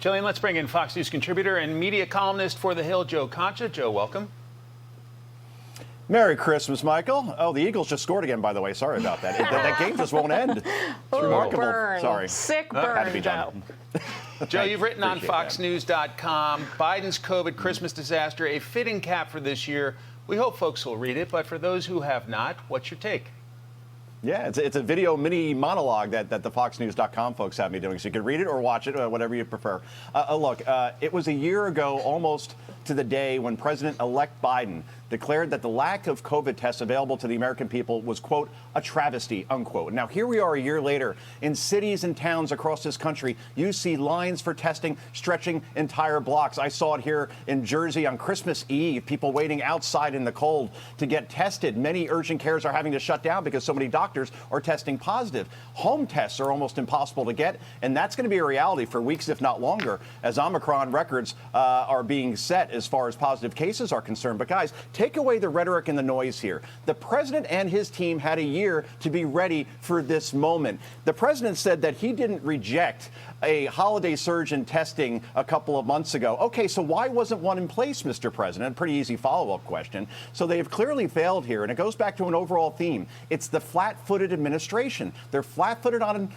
Jillian, let's bring in Fox News contributor and media columnist for The Hill, Joe Concha. Joe, welcome. Merry Christmas, Michael. Oh, the Eagles just scored again, by the way. Sorry about that. That game just won't end. It's remarkable. Burn. Sorry. Sick burn, Had to be Joe. Done. Joe, you've written on FoxNews.com, Biden's COVID Christmas disaster, a fitting cap for this year. We hope folks will read it, but for those who have not, what's your take? Yeah, it's a video mini monologue that the FoxNews.com folks have me doing, so you can read it or watch it, whatever you prefer. Look, it was a year ago, almost to the day, when President-elect Biden declared that the lack of COVID tests available to the American people was, quote, a travesty, unquote. Now, here we are a year later. In cities and towns across this country, you see lines for testing stretching entire blocks. I saw it here in Jersey on Christmas Eve, people waiting outside in the cold to get tested. Many urgent cares are having to shut down because so many doctors are testing positive. Home tests are almost impossible to get, and that's going to be a reality for weeks, if not longer, as Omicron records are being set as far as positive cases are concerned. But guys, take away the rhetoric and the noise here. The president and his team had a year to be ready for this moment. The president said that he didn't reject a holiday surge in testing a couple of months ago. Okay, so why wasn't one in place, Mr. President? Pretty easy follow-up question. So they have clearly failed here, and it goes back to an overall theme. It's the flat-footed administration. They're flat-footed on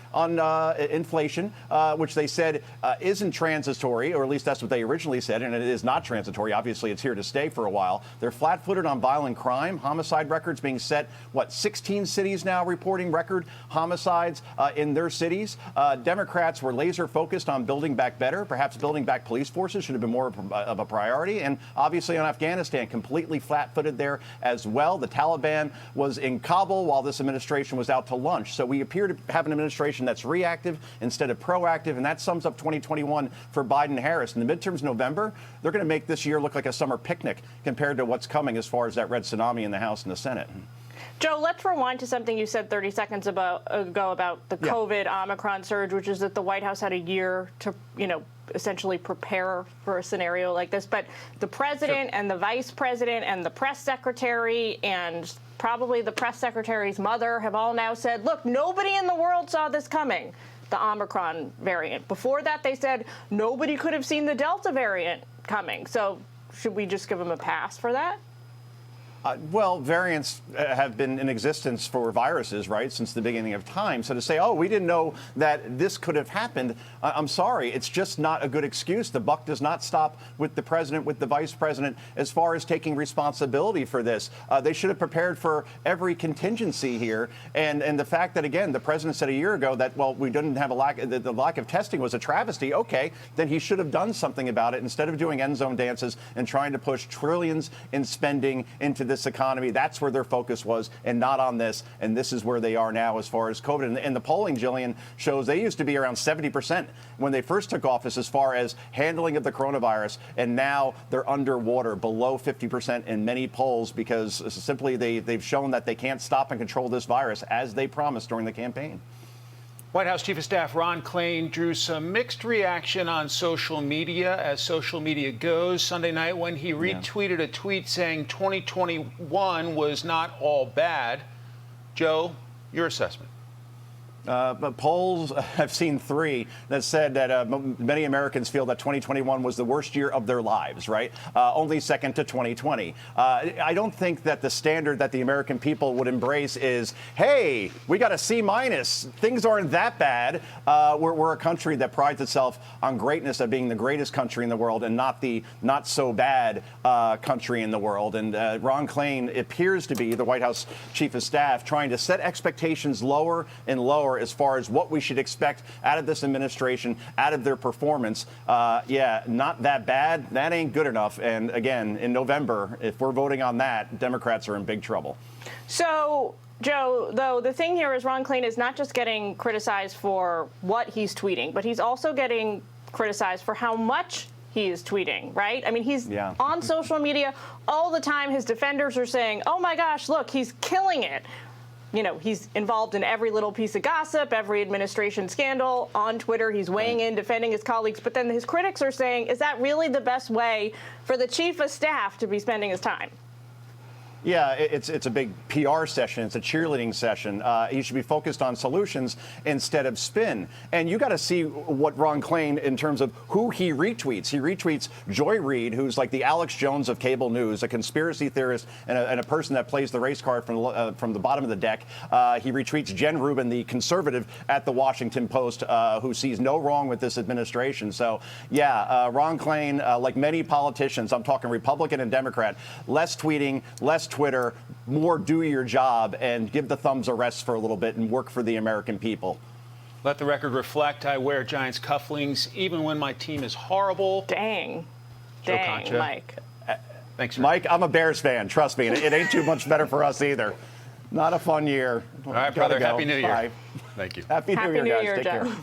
inflation, which they said isn't transitory, or at least that's what they originally said, and it is not transitory. Obviously, it's here to stay for a while. They're flat-footed on violent crime, homicide records being set, 16 cities now reporting record homicides in their cities. Democrats were laser focused on building back better. Perhaps building back police forces should have been more of a priority. And obviously on Afghanistan, completely flat-footed there as well. The Taliban was in Kabul while this administration was out to lunch. So we appear to have an administration that's reactive instead of proactive. And that sums up 2021 for Biden-Harris. In the midterms in November, they're going to make this year look like a summer picnic compared to what's coming as far as that red tsunami in the House and the Senate. Joe, let's rewind to something you said 30 seconds ago about the COVID Omicron surge, which is that the White House had a year to, essentially prepare for a scenario like this. But the president and the vice president and the press secretary and probably the press secretary's mother have all now said, look, nobody in the world saw this coming, the Omicron variant. Before that, they said nobody could have seen the Delta variant coming. So should we just give them a pass for that? Well, variants have been in existence for viruses, right, since the beginning of time. So to say, oh, we didn't know that this could have happened, I'm sorry. It's just not a good excuse. The buck does not stop with the president, with the vice president, as far as taking responsibility for this. They should have prepared for every contingency here. And the fact that, again, the president said a year ago that, well, we didn't have the lack of testing was a travesty. OK, then he should have done something about it instead of doing end zone dances and trying to push trillions in spending into this economy. That's where their focus was, and not on this. And this is where they are now as far as COVID. And the polling, Jillian, shows they used to be around 70% when they first took office as far as handling of the coronavirus. And now they're underwater, below 50% in many polls, because simply they've shown that they can't stop and control this virus as they promised during the campaign. White House Chief of Staff Ron Klain drew some mixed reaction on social media, as social media goes, Sunday night when he retweeted a tweet saying 2021 was not all bad. Joe, your assessment? But polls, I've seen 3 that said that many Americans feel that 2021 was the worst year of their lives, right? Only second to 2020. I don't think that the standard that the American people would embrace is, hey, we got a C-. Things aren't that bad. We're a country that prides itself on greatness of being the greatest country in the world and not the not so bad country in the world. And Ron Klain appears to be the White House Chief of Staff trying to set expectations lower and lower as far as what we should expect out of this administration, out of their performance. Yeah, not that bad. That ain't good enough. And again, in November, if we're voting on that, Democrats are in big trouble. So, Joe, though, the thing here is Ron Klain is not just getting criticized for what he's tweeting, but he's also getting criticized for how much he is tweeting, right? I mean, he's on social media all the time. His defenders are saying, oh, my gosh, look, he's killing it. He's involved in every little piece of gossip, every administration scandal. On Twitter, he's weighing in, defending his colleagues. But then his critics are saying, is that really the best way for the chief of staff to be spending his time? Yeah, it's a big PR session. It's a cheerleading session. He should be focused on solutions instead of spin. And you got to see what Ron Klain in terms of who he retweets. He retweets Joy Reid, who's like the Alex Jones of cable news, a conspiracy theorist and a person that plays the race card from the bottom of the deck. He retweets Jen Rubin, the conservative at the Washington Post, who sees no wrong with this administration. So, yeah, Ron Klain, like many politicians, I'm talking Republican and Democrat, less tweeting, less Twitter, more do your job and give the thumbs a rest for a little bit and work for the American people. Let the record reflect, I wear Giants cufflinks even when my team is horrible. Dang. Joe Dang, Concha. Mike. Thanks, Mike, I'm a Bears fan. Trust me, it ain't too much better for us either. Not a fun year. All right, brother. Go. Happy New Year. Bye. Thank you. Happy New Year, guys. Take Joe. care.